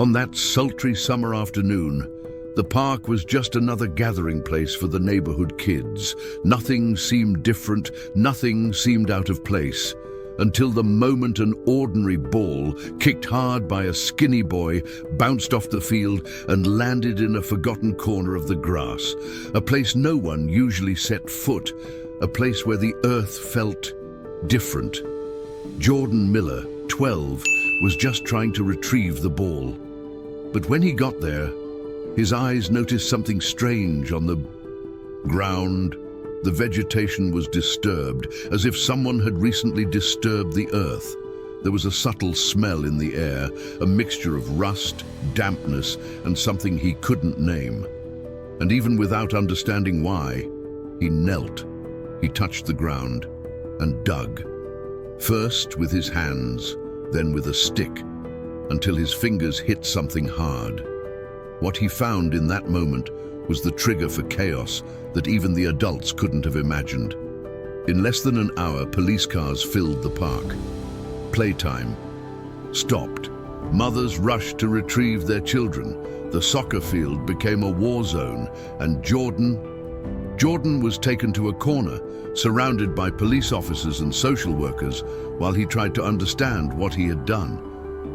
On that sultry summer afternoon, the park was just another gathering place for the neighborhood kids. Nothing seemed different, nothing seemed out of place, until the moment an ordinary ball, kicked hard by a skinny boy, bounced off the field and landed in a forgotten corner of the grass, a place no one usually set foot, a place where the earth felt different. Jordan Miller, 12, was just trying to retrieve the ball. But when he got there, his eyes noticed something strange on the ground. The vegetation was disturbed, as if someone had recently disturbed the earth. There was a subtle smell in the air, a mixture of rust, dampness, and something he couldn't name. And even without understanding why, he knelt. He touched the ground and dug. First with his hands, then with a stick, until his fingers hit something hard. What he found in that moment was the trigger for chaos that even the adults couldn't have imagined. In less than an hour, police cars filled the park. Playtime stopped. Mothers rushed to retrieve their children. The soccer field became a war zone, and Jordan was taken to a corner, surrounded by police officers and social workers, while he tried to understand what he had done.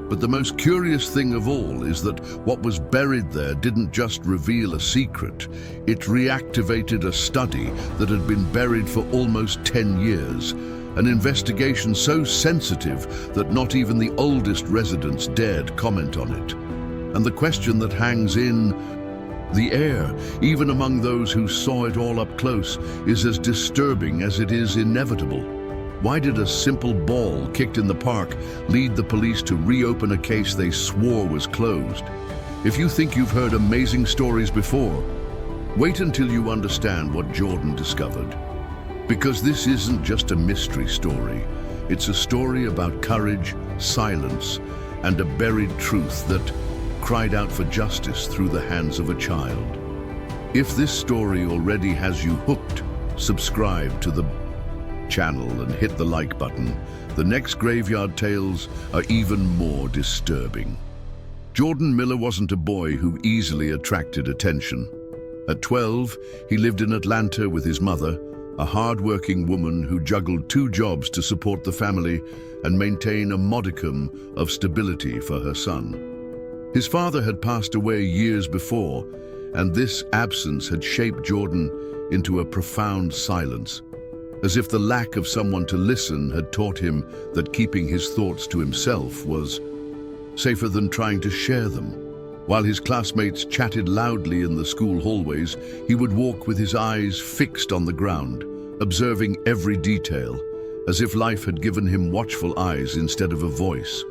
But the most curious thing of all is that what was buried there didn't just reveal a secret. It reactivated a study that had been buried for almost 10 years, an investigation so sensitive that not even the oldest residents dared comment on it. And the question that hangs in the air, even among those who saw it all up close, is as disturbing as it is inevitable. Why did a simple ball kicked in the park lead the police to reopen a case they swore was closed? If you think you've heard amazing stories before, wait until you understand what Jordan discovered. Because this isn't just a mystery story. It's a story about courage, silence, and a buried truth that cried out for justice through the hands of a child. If this story already has you hooked, subscribe to the channel and hit the like button. The next Graveyard Tales are even more disturbing. Jordan Miller wasn't a boy who easily attracted attention. At 12, he lived in Atlanta with his mother, a hard-working woman who juggled 2 jobs to support the family and maintain a modicum of stability for her son. His father had passed away years before, and this absence had shaped Jordan into a profound silence, as if the lack of someone to listen had taught him that keeping his thoughts to himself was safer than trying to share them. While his classmates chatted loudly in the school hallways, he would walk with his eyes fixed on the ground, observing every detail, as if life had given him watchful eyes instead of a voice.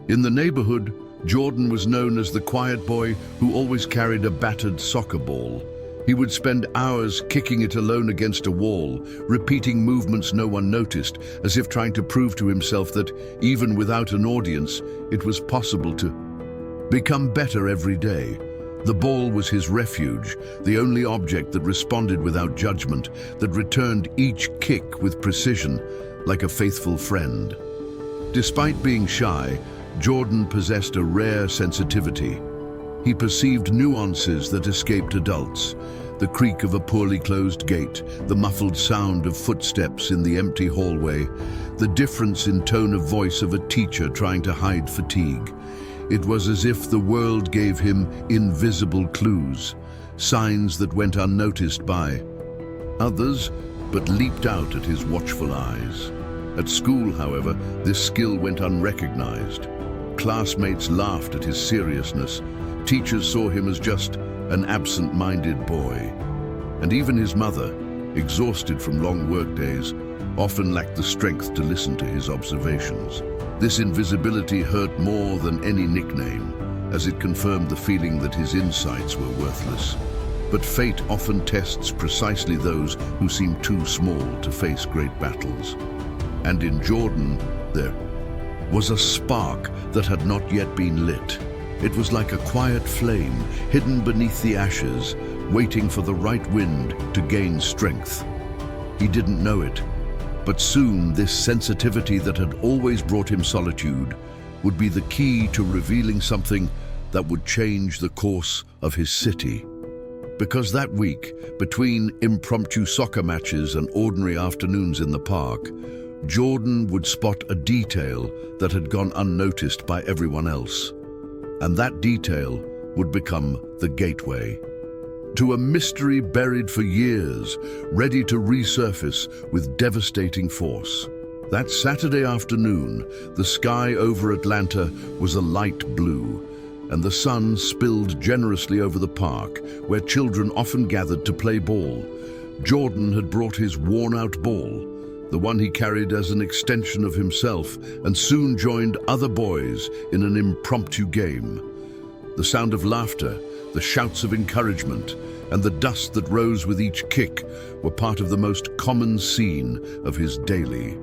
In the neighborhood, Jordan was known as the quiet boy who always carried a battered soccer ball. He would spend hours kicking it alone against a wall, repeating movements no one noticed, as if trying to prove to himself that, even without an audience, it was possible to become better every day. The ball was his refuge, the only object that responded without judgment, that returned each kick with precision, like a faithful friend. Despite being shy, Jordan possessed a rare sensitivity. He perceived nuances that escaped adults: the creak of a poorly closed gate, the muffled sound of footsteps in the empty hallway, the difference in tone of voice of a teacher trying to hide fatigue. It was as if the world gave him invisible clues, signs that went unnoticed by others, but leaped out at his watchful eyes. At school, however, this skill went unrecognized. Classmates laughed at his seriousness. Teachers saw him as just an absent-minded boy. And even his mother, exhausted from long workdays, often lacked the strength to listen to his observations. This invisibility hurt more than any nickname, as it confirmed the feeling that his insights were worthless. But fate often tests precisely those who seem too small to face great battles. And in Jordan, there was a spark that had not yet been lit. It was like a quiet flame hidden beneath the ashes, waiting for the right wind to gain strength. He didn't know it, but soon this sensitivity that had always brought him solitude would be the key to revealing something that would change the course of his city. Because that week, between impromptu soccer matches and ordinary afternoons in the park, Jordan would spot a detail that had gone unnoticed by everyone else. And that detail would become the gateway to a mystery buried for years, ready to resurface with devastating force. That Saturday afternoon, the sky over Atlanta was a light blue, and the sun spilled generously over the park, where children often gathered to play ball. Jordan had brought his worn-out ball, the one he carried as an extension of himself, and soon joined other boys in an impromptu game. The sound of laughter, the shouts of encouragement, and the dust that rose with each kick were part of the most common scene of his daily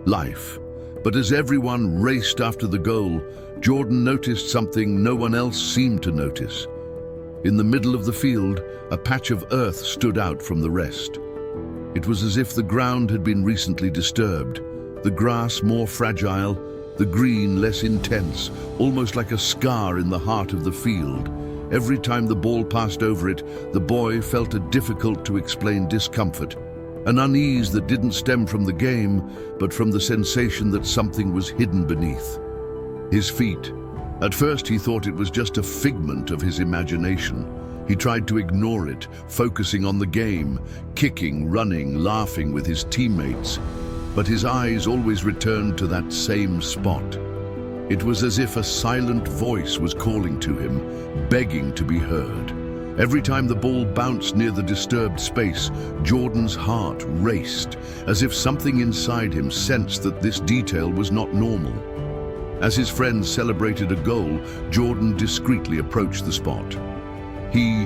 life. But as everyone raced after the goal, Jordan noticed something no one else seemed to notice. In the middle of the field, a patch of earth stood out from the rest. It was as if the ground had been recently disturbed, the grass more fragile, the green less intense, almost like a scar in the heart of the field. Every time the ball passed over it, the boy felt a difficult-to-explain discomfort, an unease that didn't stem from the game, but from the sensation that something was hidden beneath his feet. At first, he thought it was just a figment of his imagination. He tried to ignore it, focusing on the game, kicking, running, laughing with his teammates. But his eyes always returned to that same spot. It was as if a silent voice was calling to him, begging to be heard. Every time the ball bounced near the disturbed space, Jordan's heart raced, as if something inside him sensed that this detail was not normal. As his friends celebrated a goal, Jordan discreetly approached the spot. He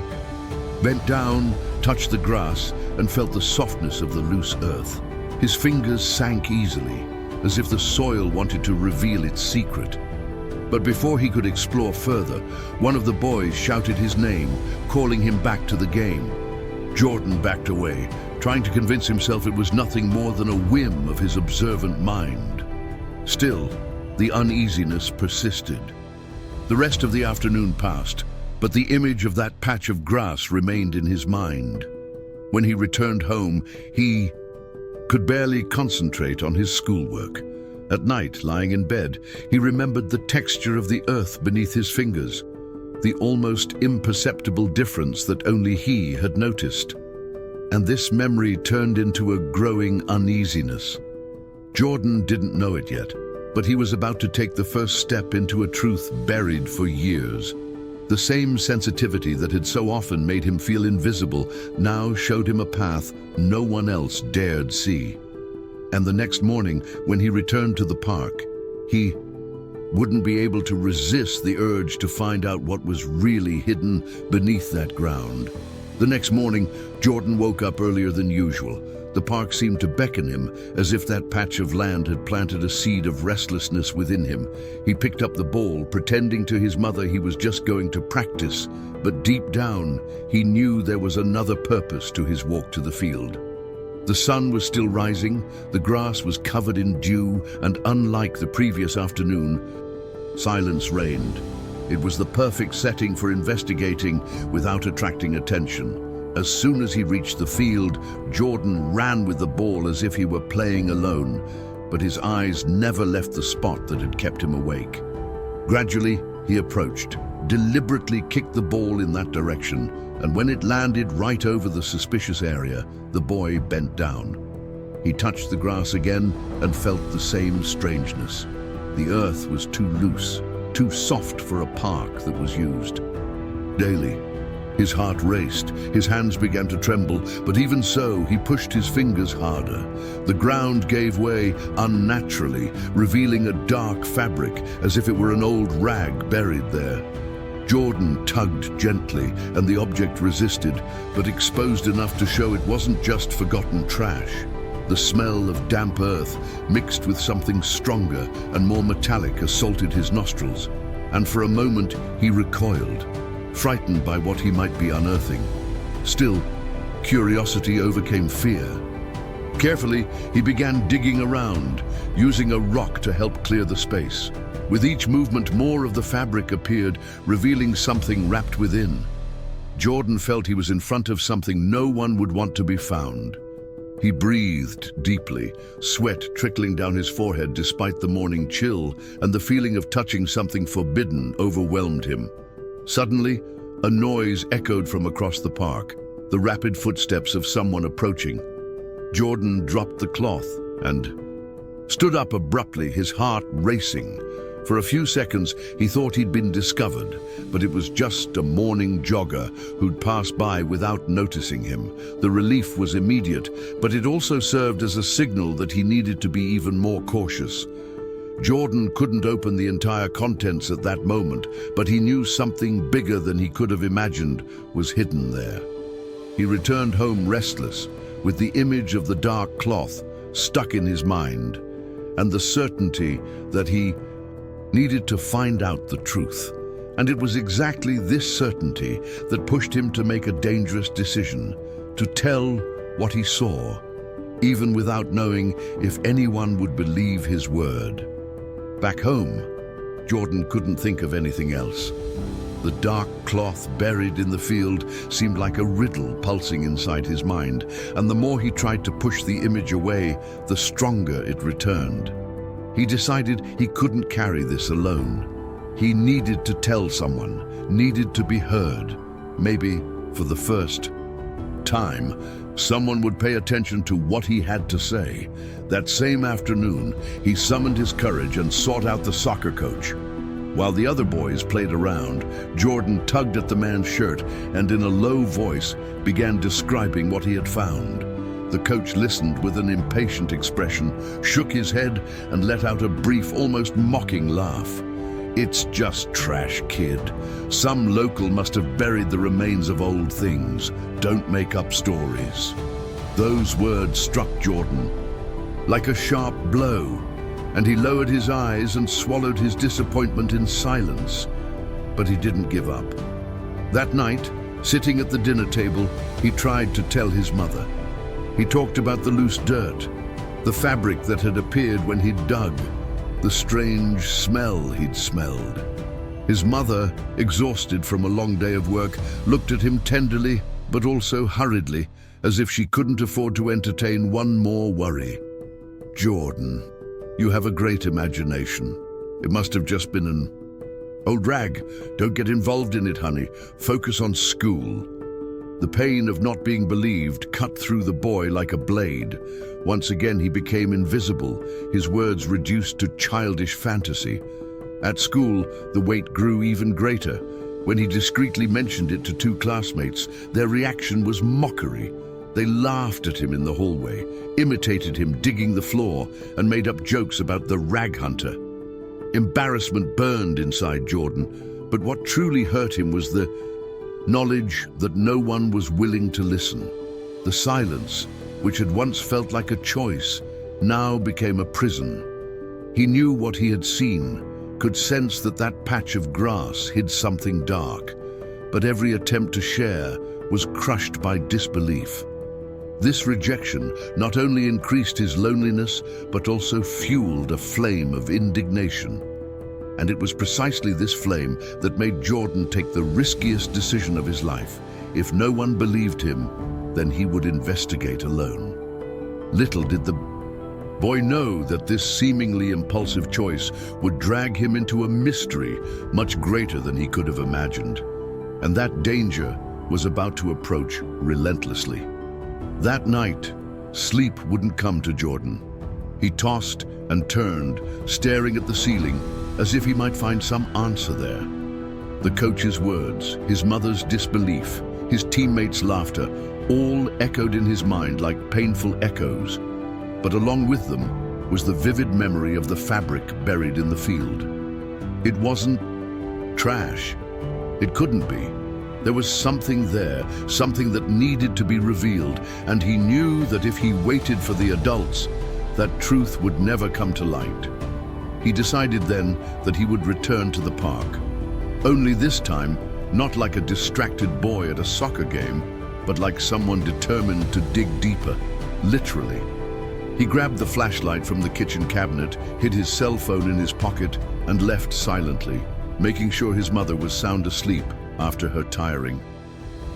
bent down, touched the grass, and felt the softness of the loose earth. His fingers sank easily, as if the soil wanted to reveal its secret. But before he could explore further, one of the boys shouted his name, calling him back to the game. Jordan backed away, trying to convince himself it was nothing more than a whim of his observant mind. Still, the uneasiness persisted. The rest of the afternoon passed, but the image of that patch of grass remained in his mind. When he returned home, he could barely concentrate on his schoolwork. At night, lying in bed, he remembered the texture of the earth beneath his fingers, the almost imperceptible difference that only he had noticed. And this memory turned into a growing uneasiness. Jordan didn't know it yet, but he was about to take the first step into a truth buried for years. The same sensitivity that had so often made him feel invisible now showed him a path no one else dared see. And the next morning, when he returned to the park, he wouldn't be able to resist the urge to find out what was really hidden beneath that ground. The next morning, Jordan woke up earlier than usual. The park seemed to beckon him, as if that patch of land had planted a seed of restlessness within him. He picked up the ball, pretending to his mother he was just going to practice, but deep down, he knew there was another purpose to his walk to the field. The sun was still rising, the grass was covered in dew, and unlike the previous afternoon, silence reigned. It was the perfect setting for investigating without attracting attention. As soon as he reached the field, Jordan ran with the ball as if he were playing alone, but his eyes never left the spot that had kept him awake. Gradually, he approached, deliberately kicked the ball in that direction, and when it landed right over the suspicious area, the boy bent down. He touched the grass again and felt the same strangeness. The earth was too loose, too soft for a park that was used daily. His heart raced, his hands began to tremble, but even so, he pushed his fingers harder. The ground gave way unnaturally, revealing a dark fabric, as if it were an old rag buried there. Jordan tugged gently, and the object resisted, but exposed enough to show it wasn't just forgotten trash. The smell of damp earth, mixed with something stronger and more metallic, assaulted his nostrils, and for a moment he recoiled, frightened by what he might be unearthing. Still, curiosity overcame fear. Carefully, he began digging around, using a rock to help clear the space. With each movement, more of the fabric appeared, revealing something wrapped within. Jordan felt he was in front of something no one would want to be found. He breathed deeply, sweat trickling down his forehead despite the morning chill, and the feeling of touching something forbidden overwhelmed him. Suddenly, a noise echoed from across the park, the rapid footsteps of someone approaching. Jordan dropped the cloth and stood up abruptly, his heart racing. For a few seconds, he thought he'd been discovered, but it was just a morning jogger who'd passed by without noticing him. The relief was immediate, but it also served as a signal that he needed to be even more cautious. Jordan couldn't open the entire contents at that moment, but he knew something bigger than he could have imagined was hidden there. He returned home restless, with the image of the dark cloth stuck in his mind, and the certainty that he needed to find out the truth. And it was exactly this certainty that pushed him to make a dangerous decision, to tell what he saw, even without knowing if anyone would believe his word. Back home, Jordan couldn't think of anything else. The dark cloth buried in the field seemed like a riddle pulsing inside his mind, and the more he tried to push the image away, the stronger it returned. He decided he couldn't carry this alone. He needed to tell someone, needed to be heard. Maybe, for the first time, someone would pay attention to what he had to say. That same afternoon, he summoned his courage and sought out the soccer coach. While the other boys played around, Jordan tugged at the man's shirt and in a low voice began describing what he had found. The coach listened with an impatient expression, shook his head, and let out a brief, almost mocking laugh. "It's just trash, kid. Some local must have buried the remains of old things. Don't make up stories." Those words struck Jordan like a sharp blow, and he lowered his eyes and swallowed his disappointment in silence. But he didn't give up. That night, sitting at the dinner table, he tried to tell his mother. He talked about the loose dirt, the fabric that had appeared when he'd dug, the strange smell he'd smelled. His mother, exhausted from a long day of work, looked at him tenderly but also hurriedly, as if she couldn't afford to entertain one more worry. "Jordan, you have a great imagination. It must have just been an old rag. Don't get involved in it, honey. Focus on school." The pain of not being believed cut through the boy like a blade. Once again, he became invisible, his words reduced to childish fantasy. At school, the weight grew even greater. When he discreetly mentioned it to two classmates, their reaction was mockery. They laughed at him in the hallway, imitated him digging the floor, and made up jokes about the rag hunter. Embarrassment burned inside Jordan, but what truly hurt him was the knowledge that no one was willing to listen. The silence, which had once felt like a choice, now became a prison. He knew what he had seen, could sense that that patch of grass hid something dark, but every attempt to share was crushed by disbelief. This rejection not only increased his loneliness, but also fueled a flame of indignation. And it was precisely this flame that made Jordan take the riskiest decision of his life. If no one believed him, then he would investigate alone. Little did the boy know that this seemingly impulsive choice would drag him into a mystery much greater than he could have imagined. And that danger was about to approach relentlessly. That night, sleep wouldn't come to Jordan. He tossed and turned, staring at the ceiling, as if he might find some answer there. The coach's words, his mother's disbelief, his teammates' laughter, all echoed in his mind like painful echoes. But along with them was the vivid memory of the fabric buried in the field. It wasn't trash. It couldn't be. There was something there, something that needed to be revealed, and he knew that if he waited for the adults, that truth would never come to light. He decided then that he would return to the park. Only this time, not like a distracted boy at a soccer game, but like someone determined to dig deeper, literally. He grabbed the flashlight from the kitchen cabinet, hid his cell phone in his pocket, and left silently, making sure his mother was sound asleep after her tiring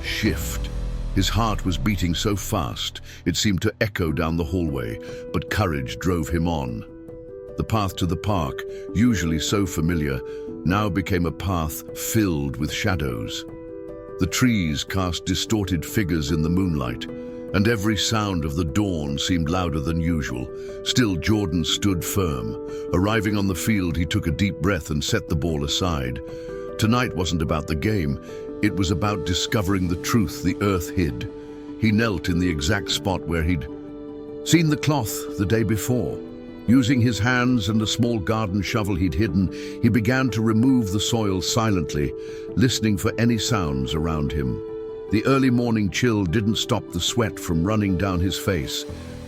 shift. His heart was beating so fast, it seemed to echo down the hallway, but courage drove him on. The path to the park, usually so familiar, now became a path filled with shadows. The trees cast distorted figures in the moonlight, and every sound of the dawn seemed louder than usual. Still, Jordan stood firm. Arriving on the field, he took a deep breath and set the ball aside. Tonight wasn't about the game, it was about discovering the truth the earth hid. He knelt in the exact spot where he'd seen the cloth the day before. Using his hands and a small garden shovel he'd hidden, he began to remove the soil silently, listening for any sounds around him. The early morning chill didn't stop the sweat from running down his face.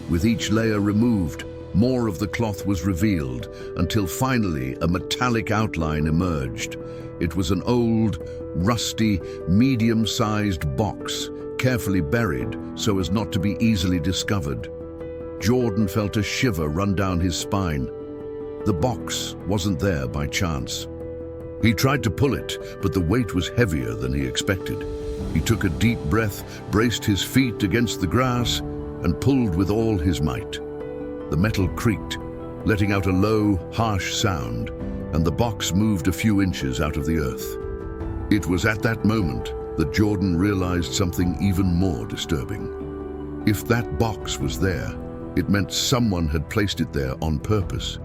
With each layer removed, more of the cloth was revealed, until finally a metallic outline emerged. It was an old, rusty, medium-sized box, carefully buried so as not to be easily discovered. Jordan felt a shiver run down his spine. The box wasn't there by chance. He tried to pull it, but the weight was heavier than he expected. He took a deep breath, braced his feet against the grass, and pulled with all his might. The metal creaked, letting out a low, harsh sound, and the box moved a few inches out of the earth. It was at that moment that Jordan realized something even more disturbing. If that box was there, it meant someone had placed it there on purpose.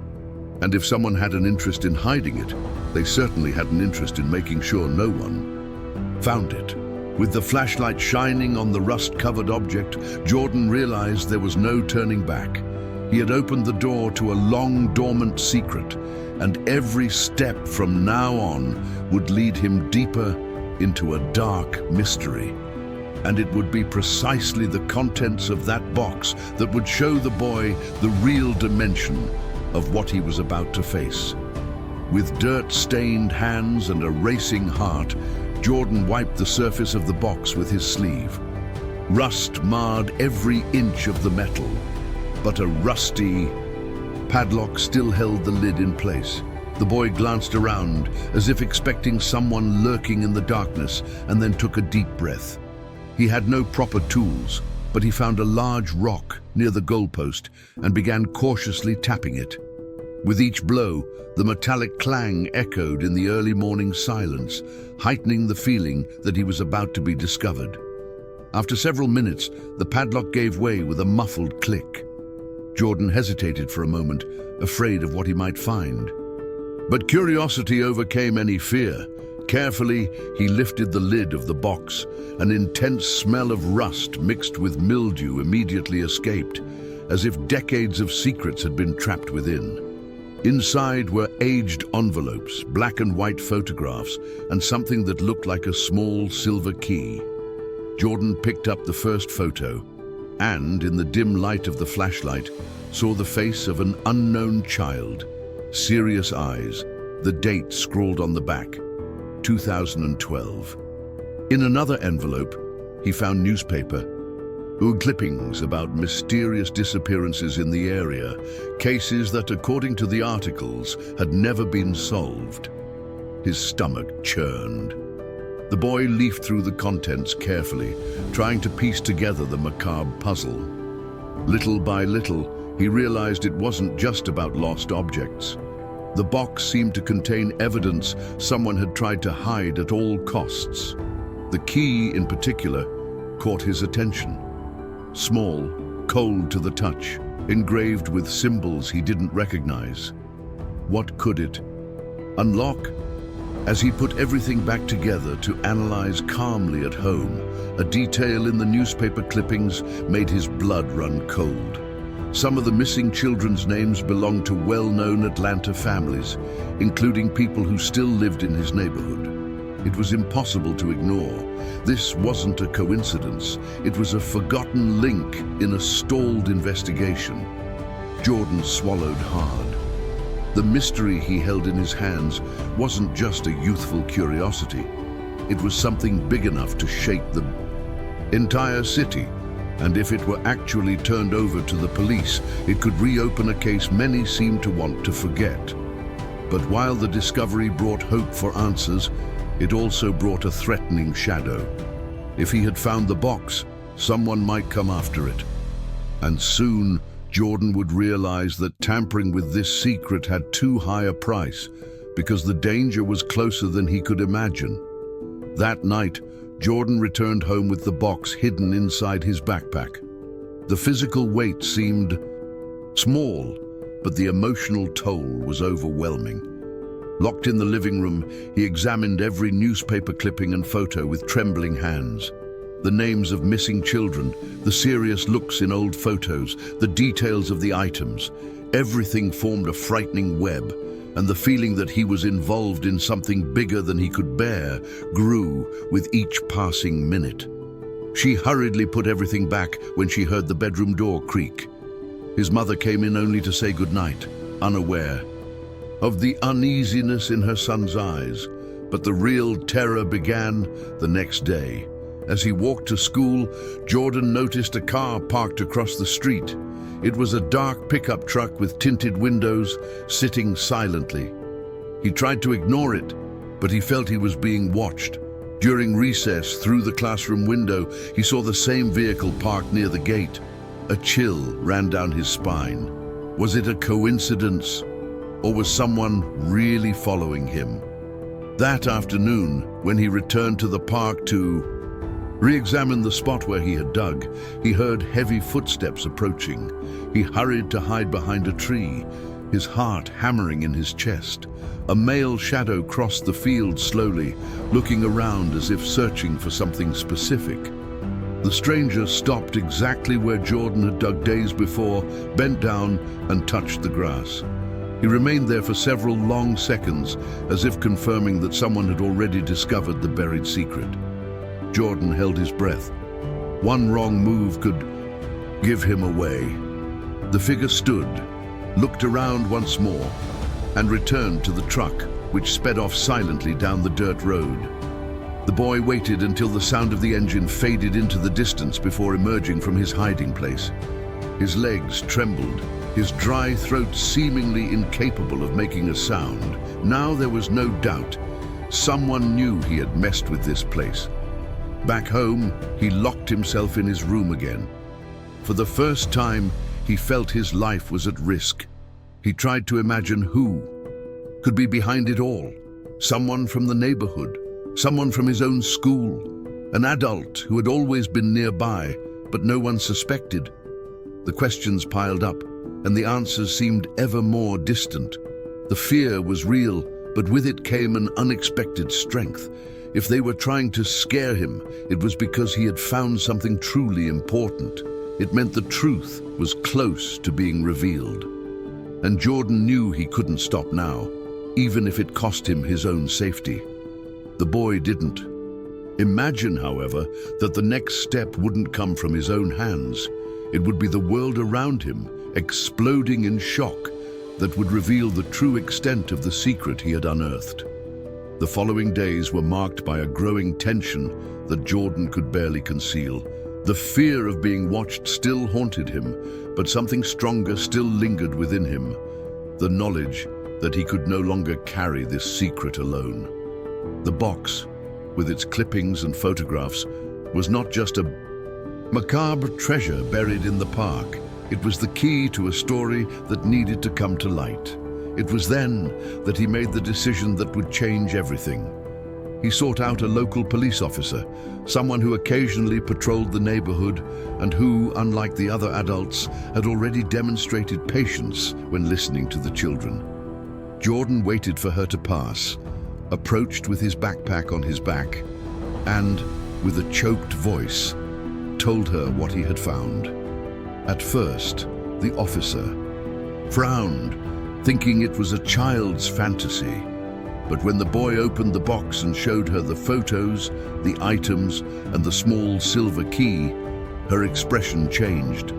And if someone had an interest in hiding it, they certainly had an interest in making sure no one found it. With the flashlight shining on the rust-covered object, Jordan realized there was no turning back. He had opened the door to a long dormant secret, and every step from now on would lead him deeper into a dark mystery. And it would be precisely the contents of that box that would show the boy the real dimension of what he was about to face. With dirt-stained hands and a racing heart, Jordan wiped the surface of the box with his sleeve. Rust marred every inch of the metal, but a rusty padlock still held the lid in place. The boy glanced around, as if expecting someone lurking in the darkness, and then took a deep breath. He had no proper tools, but he found a large rock near the goalpost and began cautiously tapping it. With each blow, the metallic clang echoed in the early morning silence, heightening the feeling that he was about to be discovered. After several minutes, the padlock gave way with a muffled click. Jordan hesitated for a moment, afraid of what he might find. But curiosity overcame any fear. Carefully, he lifted the lid of the box. An intense smell of rust mixed with mildew immediately escaped, as if decades of secrets had been trapped within. Inside were aged envelopes, black and white photographs, and something that looked like a small silver key. Jordan picked up the first photo, and, in the dim light of the flashlight, saw the face of an unknown child. Serious eyes, the date scrawled on the back, 2012. In another envelope, he found newspaper clippings about mysterious disappearances in the area, cases that, according to the articles, had never been solved. His stomach churned. The boy leafed through the contents carefully, trying to piece together the macabre puzzle. Little by little, he realized it wasn't just about lost objects. The box seemed to contain evidence someone had tried to hide at all costs. The key, in particular, caught his attention. Small, cold to the touch, engraved with symbols he didn't recognize. What could it unlock? As he put everything back together to analyze calmly at home, a detail in the newspaper clippings made his blood run cold. Some of the missing children's names belonged to well-known Atlanta families, including people who still lived in his neighborhood. It was impossible to ignore. This wasn't a coincidence. It was a forgotten link in a stalled investigation. Jordan swallowed hard. The mystery he held in his hands wasn't just a youthful curiosity. It was something big enough to shake the entire city. And if it were actually turned over to the police, it could reopen a case many seemed to want to forget. But while the discovery brought hope for answers, it also brought a threatening shadow. If he had found the box, someone might come after it. And soon, Jordan would realize that tampering with this secret had too high a price, because the danger was closer than he could imagine. That night, Jordan returned home with the box hidden inside his backpack. The physical weight seemed small, but the emotional toll was overwhelming. Locked in the living room, he examined every newspaper clipping and photo with trembling hands. The names of missing children, the serious looks in old photos, the details of the items. Everything formed a frightening web, and the feeling that he was involved in something bigger than he could bear grew with each passing minute. She hurriedly put everything back when she heard the bedroom door creak. His mother came in only to say goodnight, unaware of the uneasiness in her son's eyes. But the real terror began the next day. As he walked to school, Jordan noticed a car parked across the street. It was a dark pickup truck with tinted windows, sitting silently. He tried to ignore it, but he felt he was being watched. During recess, through the classroom window, he saw the same vehicle parked near the gate. A chill ran down his spine. Was it a coincidence, or was someone really following him? That afternoon, when he returned to the park to re-examine the spot where he had dug, he heard heavy footsteps approaching. He hurried to hide behind a tree, his heart hammering in his chest. A male shadow crossed the field slowly, looking around as if searching for something specific. The stranger stopped exactly where Jordan had dug days before, bent down and touched the grass. He remained there for several long seconds, as if confirming that someone had already discovered the buried secret. Jordan held his breath. One wrong move could give him away. The figure stood, looked around once more, and returned to the truck, which sped off silently down the dirt road. The boy waited until the sound of the engine faded into the distance before emerging from his hiding place. His legs trembled, his dry throat seemingly incapable of making a sound. Now there was no doubt. Someone knew he had messed with this place. Back home, he locked himself in his room again. For the first time, he felt his life was at risk. He tried to imagine who could be behind it all. Someone from the neighborhood, someone from his own school, an adult who had always been nearby, but no one suspected. The questions piled up, and the answers seemed ever more distant. The fear was real, but with it came an unexpected strength. If they were trying to scare him, it was because he had found something truly important. It meant the truth was close to being revealed. And Jordan knew he couldn't stop now, even if it cost him his own safety. The boy didn't. Imagine, however, that the next step wouldn't come from his own hands. It would be the world around him, exploding in shock, that would reveal the true extent of the secret he had unearthed. The following days were marked by a growing tension that Jordan could barely conceal. The fear of being watched still haunted him, but something stronger still lingered within him. The knowledge that he could no longer carry this secret alone. The box, with its clippings and photographs, was not just a macabre treasure buried in the park. It was the key to a story that needed to come to light. It was then that he made the decision that would change everything. He sought out a local police officer, someone who occasionally patrolled the neighborhood and who, unlike the other adults, had already demonstrated patience when listening to the children. Jordan waited for her to pass, approached with his backpack on his back, and, with a choked voice, told her what he had found. At first, the officer frowned, thinking it was a child's fantasy. But when the boy opened the box and showed her the photos, the items, and the small silver key, her expression changed.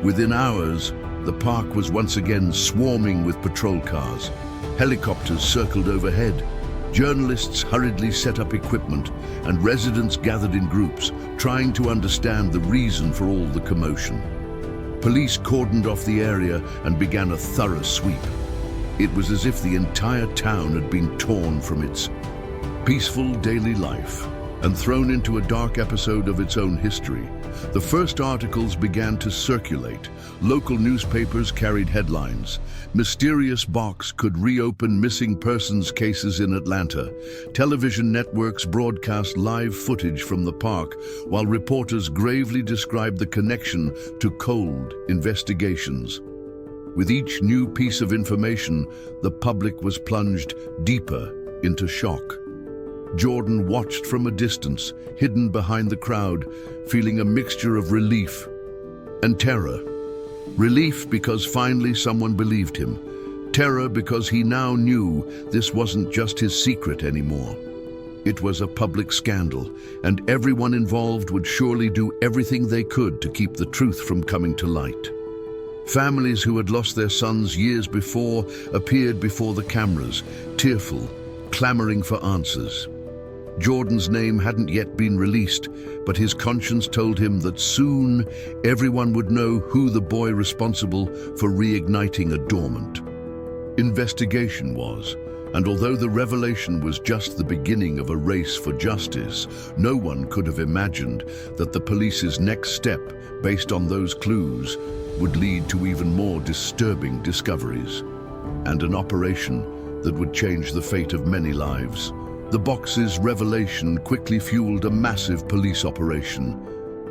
Within hours, the park was once again swarming with patrol cars. Helicopters circled overhead, Journalists hurriedly set up equipment, and residents gathered in groups, trying to understand the reason for all the commotion. Police cordoned off the area and began a thorough sweep. It was as if the entire town had been torn from its peaceful daily life and thrown into a dark episode of its own history. The first articles began to circulate. Local newspapers carried headlines. Mysterious box could reopen missing persons cases in Atlanta. Television networks broadcast live footage from the park, while reporters gravely described the connection to cold investigations. With each new piece of information, the public was plunged deeper into shock. Jordan watched from a distance, hidden behind the crowd, feeling a mixture of relief and terror. Relief because finally someone believed him. Terror because he now knew this wasn't just his secret anymore. It was a public scandal, and everyone involved would surely do everything they could to keep the truth from coming to light. Families who had lost their sons years before appeared before the cameras, tearful, clamoring for answers. Jordan's name hadn't yet been released, but his conscience told him that soon everyone would know who the boy responsible for reigniting a dormant investigation was. And although the revelation was just the beginning of a race for justice, no one could have imagined that the police's next step, based on those clues, would lead to even more disturbing discoveries, and an operation that would change the fate of many lives. The box's revelation quickly fueled a massive police operation.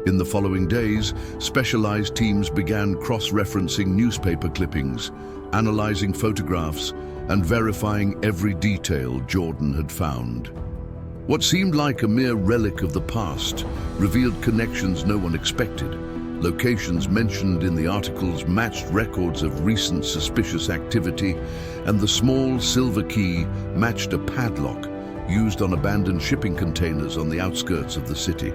In the following days, specialized teams began cross-referencing newspaper clippings, analyzing photographs, and verifying every detail Jordan had found. What seemed like a mere relic of the past revealed connections no one expected. Locations mentioned in the articles matched records of recent suspicious activity, and the small silver key matched a padlock used on abandoned shipping containers on the outskirts of the city.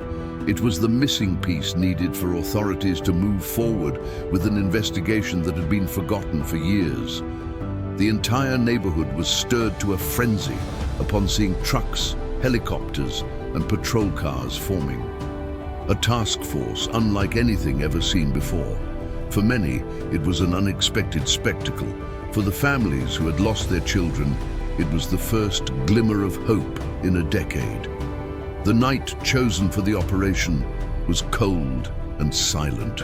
It was the missing piece needed for authorities to move forward with an investigation that had been forgotten for years. The entire neighborhood was stirred to a frenzy upon seeing trucks, helicopters, and patrol cars forming. A task force unlike anything ever seen before. For many, it was an unexpected spectacle. For the families who had lost their children, it was the first glimmer of hope in a decade. The night chosen for the operation was cold and silent.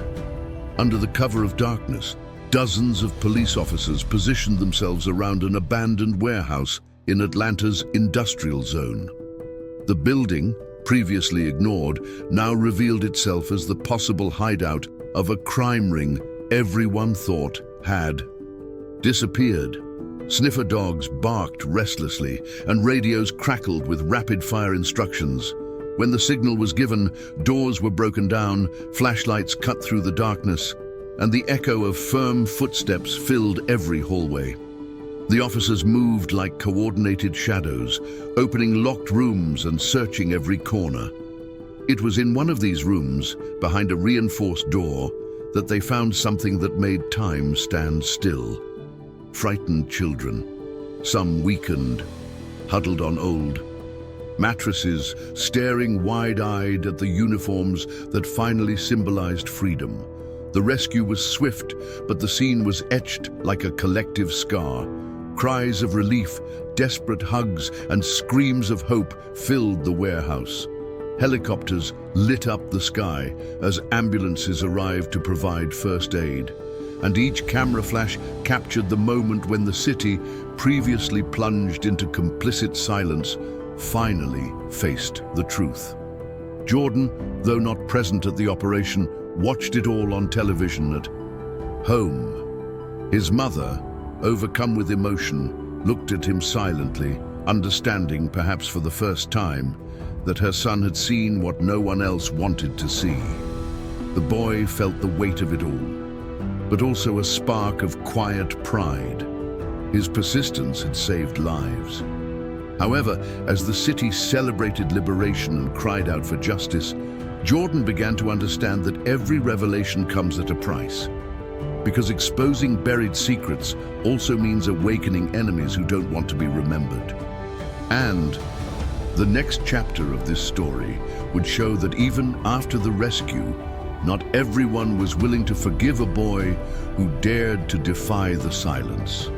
Under the cover of darkness, dozens of police officers positioned themselves around an abandoned warehouse in Atlanta's industrial zone. The building, previously ignored, now revealed itself as the possible hideout of a crime ring everyone thought had disappeared. Sniffer dogs barked restlessly, and radios crackled with rapid-fire instructions. When the signal was given, doors were broken down, flashlights cut through the darkness, and the echo of firm footsteps filled every hallway. The officers moved like coordinated shadows, opening locked rooms and searching every corner. It was in one of these rooms, behind a reinforced door, that they found something that made time stand still. Frightened children, some weakened, huddled on old mattresses, staring wide-eyed at the uniforms that finally symbolized freedom. The rescue was swift, but the scene was etched like a collective scar. Cries of relief, desperate hugs, and screams of hope filled the warehouse. Helicopters lit up the sky as ambulances arrived to provide first aid. And each camera flash captured the moment when the city, previously plunged into complicit silence, finally faced the truth. Jordan, though not present at the operation, watched it all on television at home. His mother, overcome with emotion, looked at him silently, understanding, perhaps for the first time, that her son had seen what no one else wanted to see. The boy felt the weight of it all, but also a spark of quiet pride. His persistence had saved lives. However, as the city celebrated liberation and cried out for justice, Jordan began to understand that every revelation comes at a price. Because exposing buried secrets also means awakening enemies who don't want to be remembered. And the next chapter of this story would show that even after the rescue, not everyone was willing to forgive a boy who dared to defy the silence.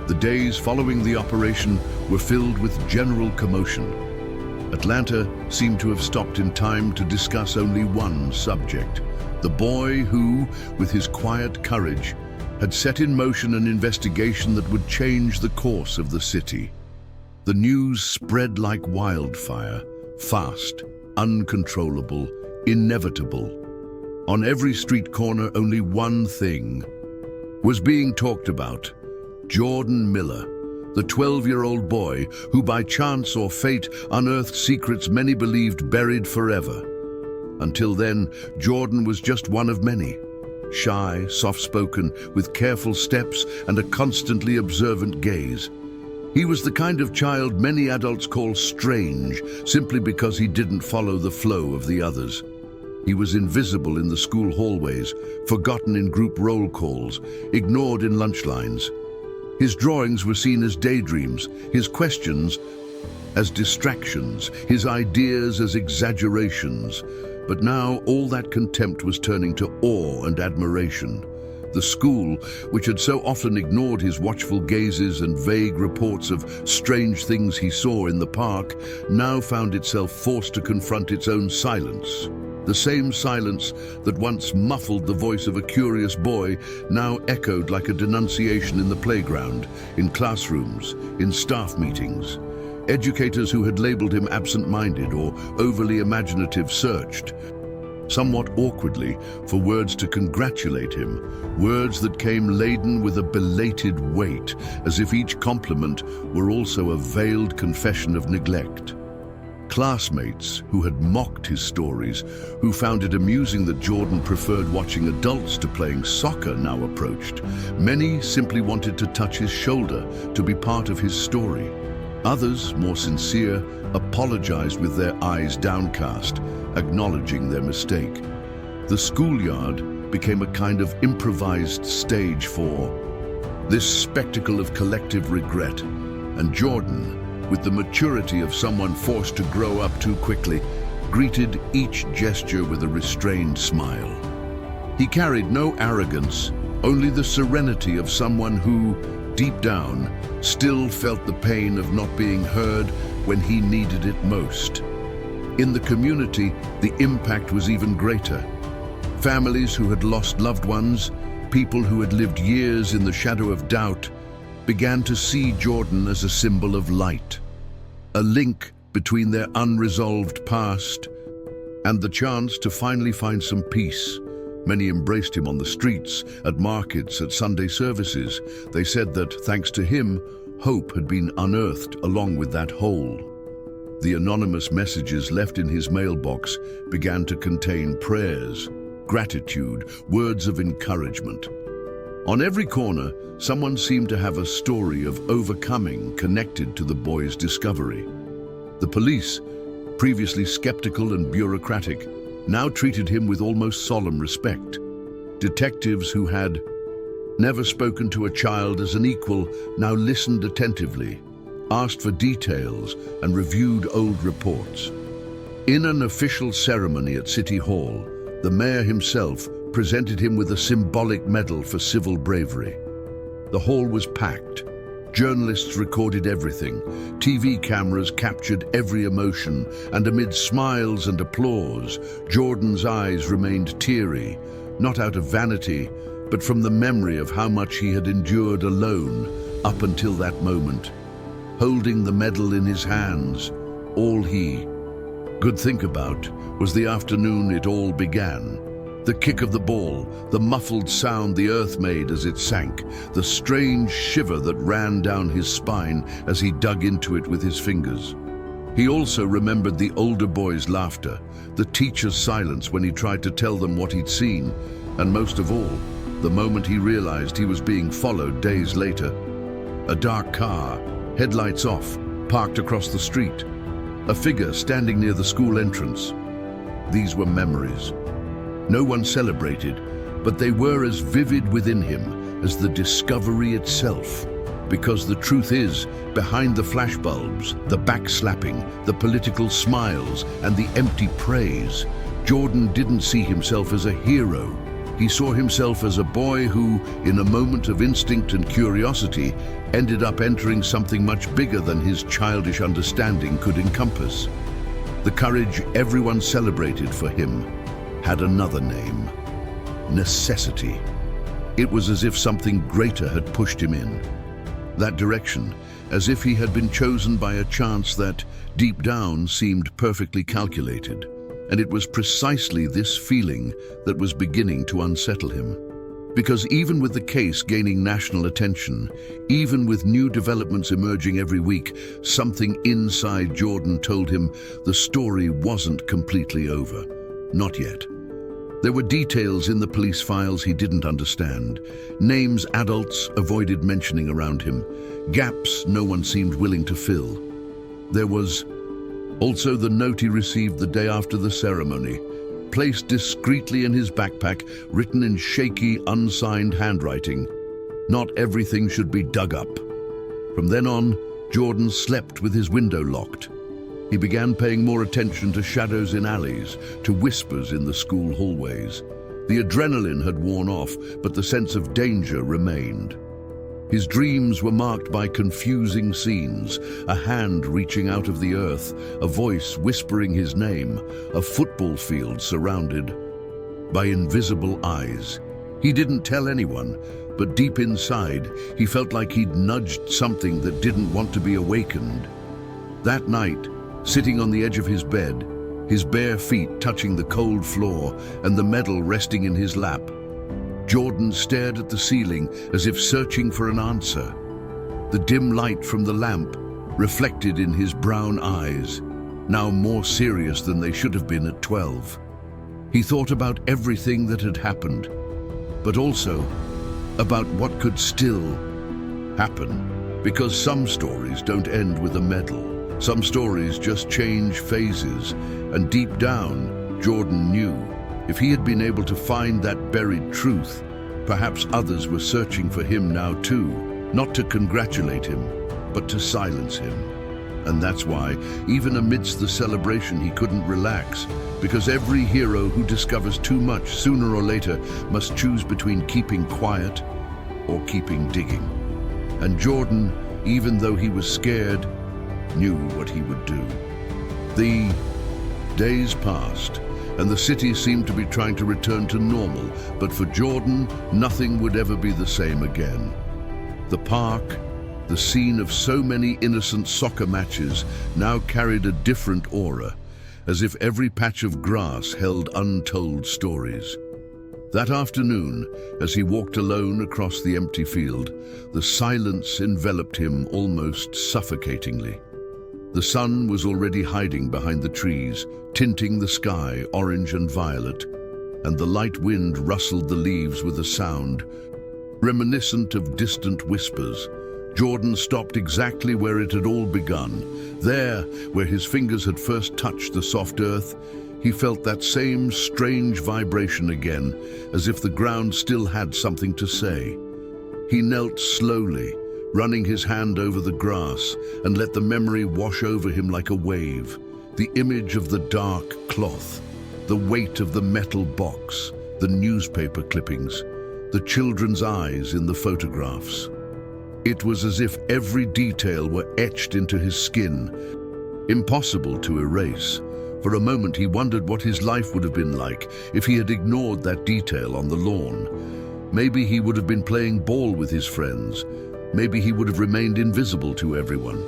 The days following the operation were filled with general commotion. Atlanta seemed to have stopped in time to discuss only one subject: the boy who, with his quiet courage, had set in motion an investigation that would change the course of the city. The news spread like wildfire, fast, uncontrollable, inevitable. On every street corner, only one thing was being talked about: Jordan Miller, the 12-year-old boy who by chance or fate unearthed secrets many believed buried forever. Until then, Jordan was just one of many. Shy, soft-spoken, with careful steps and a constantly observant gaze. He was the kind of child many adults call strange, simply because he didn't follow the flow of the others. He was invisible in the school hallways, forgotten in group roll calls, ignored in lunch lines. His drawings were seen as daydreams, his questions as distractions, his ideas as exaggerations. But now all that contempt was turning to awe and admiration. The school, which had so often ignored his watchful gazes and vague reports of strange things he saw in the park, now found itself forced to confront its own silence. The same silence that once muffled the voice of a curious boy now echoed like a denunciation in the playground, in classrooms, in staff meetings. Educators who had labeled him absent-minded or overly imaginative searched, somewhat awkwardly, for words to congratulate him, words that came laden with a belated weight, as if each compliment were also a veiled confession of neglect. Classmates who had mocked his stories, who found it amusing that Jordan preferred watching adults to playing soccer, now approached. Many simply wanted to touch his shoulder, to be part of his story. Others, more sincere, apologized with their eyes downcast, acknowledging their mistake. The schoolyard became a kind of improvised stage for this spectacle of collective regret, and Jordan, with the maturity of someone forced to grow up too quickly, greeted each gesture with a restrained smile. He carried no arrogance, only the serenity of someone who, deep down, still felt the pain of not being heard when he needed it most. In the community, the impact was even greater. Families who had lost loved ones, people who had lived years in the shadow of doubt, began to see Jordan as a symbol of light, a link between their unresolved past and the chance to finally find some peace. Many embraced him on the streets, at markets, at Sunday services. They said that, thanks to him, hope had been unearthed along with that hole. The anonymous messages left in his mailbox began to contain prayers, gratitude, words of encouragement. On every corner, someone seemed to have a story of overcoming connected to the boy's discovery. The police, previously skeptical and bureaucratic, now treated him with almost solemn respect. Detectives who had never spoken to a child as an equal now listened attentively, asked for details, and reviewed old reports. In an official ceremony at City Hall, the mayor himself presented him with a symbolic medal for civil bravery. The hall was packed. Journalists recorded everything. TV cameras captured every emotion, and amid smiles and applause, Jordan's eyes remained teary, not out of vanity, but from the memory of how much he had endured alone up until that moment. Holding the medal in his hands, all he could think about was the afternoon it all began. The kick of the ball, the muffled sound the earth made as it sank, the strange shiver that ran down his spine as he dug into it with his fingers. He also remembered the older boys' laughter, the teacher's silence when he tried to tell them what he'd seen, and most of all, the moment he realized he was being followed days later. A dark car, headlights off, parked across the street. A figure standing near the school entrance. These were memories. No one celebrated, but they were as vivid within him as the discovery itself. Because the truth is, behind the flashbulbs, the backslapping, the political smiles, and the empty praise, Jordan didn't see himself as a hero. He saw himself as a boy who, in a moment of instinct and curiosity, ended up entering something much bigger than his childish understanding could encompass. The courage everyone celebrated for him had another name: necessity. It was as if something greater had pushed him in that direction, as if he had been chosen by a chance that, deep down, seemed perfectly calculated. And it was precisely this feeling that was beginning to unsettle him. Because even with the case gaining national attention, even with new developments emerging every week, something inside Jordan told him the story wasn't completely over. Not yet. There were details in the police files he didn't understand, names adults avoided mentioning around him, gaps no one seemed willing to fill. There was also the note he received the day after the ceremony, placed discreetly in his backpack, written in shaky, unsigned handwriting. Not everything should be dug up. From then on, Jordan slept with his window locked. He began paying more attention to shadows in alleys, to whispers in the school hallways. The adrenaline had worn off, but the sense of danger remained. His dreams were marked by confusing scenes, a hand reaching out of the earth, a voice whispering his name, a football field surrounded by invisible eyes. He didn't tell anyone, but deep inside, he felt like he'd nudged something that didn't want to be awakened. That night, sitting on the edge of his bed, his bare feet touching the cold floor and the medal resting in his lap, Jordan stared at the ceiling as if searching for an answer. The dim light from the lamp reflected in his brown eyes, now more serious than they should have been at 12. He thought about everything that had happened, but also about what could still happen. Because some stories don't end with a medal. Some stories just change phases, and deep down, Jordan knew if he had been able to find that buried truth, perhaps others were searching for him now too, not to congratulate him, but to silence him. And that's why, even amidst the celebration, he couldn't relax, because every hero who discovers too much sooner or later must choose between keeping quiet or keeping digging. And Jordan, even though he was scared, knew what he would do. The days passed, and the city seemed to be trying to return to normal, but for Jordan, nothing would ever be the same again. The park, the scene of so many innocent soccer matches, now carried a different aura, as if every patch of grass held untold stories. That afternoon, as he walked alone across the empty field, the silence enveloped him almost suffocatingly. The sun was already hiding behind the trees, tinting the sky orange and violet, and the light wind rustled the leaves with a sound reminiscent of distant whispers. Jordan stopped exactly where it had all begun. There, where his fingers had first touched the soft earth, he felt that same strange vibration again, as if the ground still had something to say. He knelt slowly, running his hand over the grass, and let the memory wash over him like a wave. The image of the dark cloth, the weight of the metal box, the newspaper clippings, the children's eyes in the photographs. It was as if every detail were etched into his skin, impossible to erase. For a moment he wondered what his life would have been like if he had ignored that detail on the lawn. Maybe he would have been playing ball with his friends. Maybe he would have remained invisible to everyone.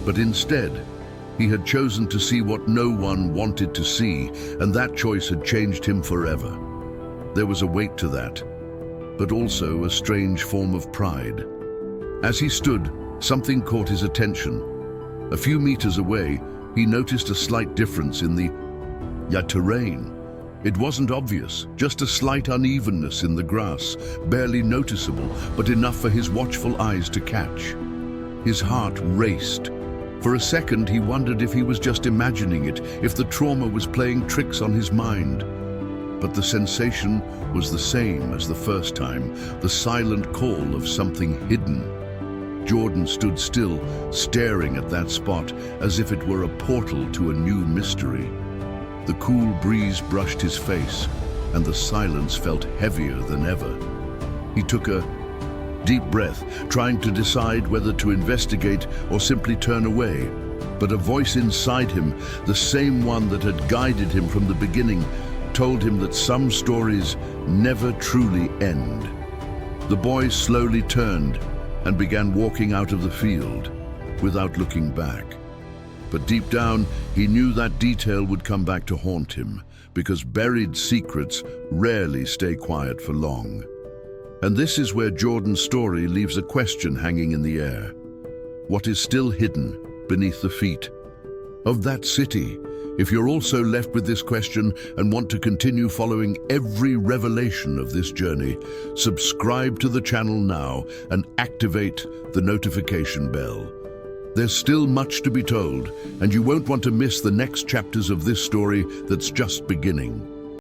But instead, he had chosen to see what no one wanted to see, and that choice had changed him forever. There was a weight to that, but also a strange form of pride. As he stood, something caught his attention. A few meters away, he noticed a slight difference in the terrain. It wasn't obvious, just a slight unevenness in the grass, barely noticeable, but enough for his watchful eyes to catch. His heart raced. For a second, he wondered if he was just imagining it, if the trauma was playing tricks on his mind. But the sensation was the same as the first time, the silent call of something hidden. Jordan stood still, staring at that spot as if it were a portal to a new mystery. The cool breeze brushed his face, and the silence felt heavier than ever. He took a deep breath, trying to decide whether to investigate or simply turn away. But a voice inside him, the same one that had guided him from the beginning, told him that some stories never truly end. The boy slowly turned and began walking out of the field without looking back. But deep down, he knew that detail would come back to haunt him, because buried secrets rarely stay quiet for long. And this is where Jordan's story leaves a question hanging in the air. What is still hidden beneath the feet of that city? If you're also left with this question and want to continue following every revelation of this journey, subscribe to the channel now and activate the notification bell. There's still much to be told, and you won't want to miss the next chapters of this story that's just beginning.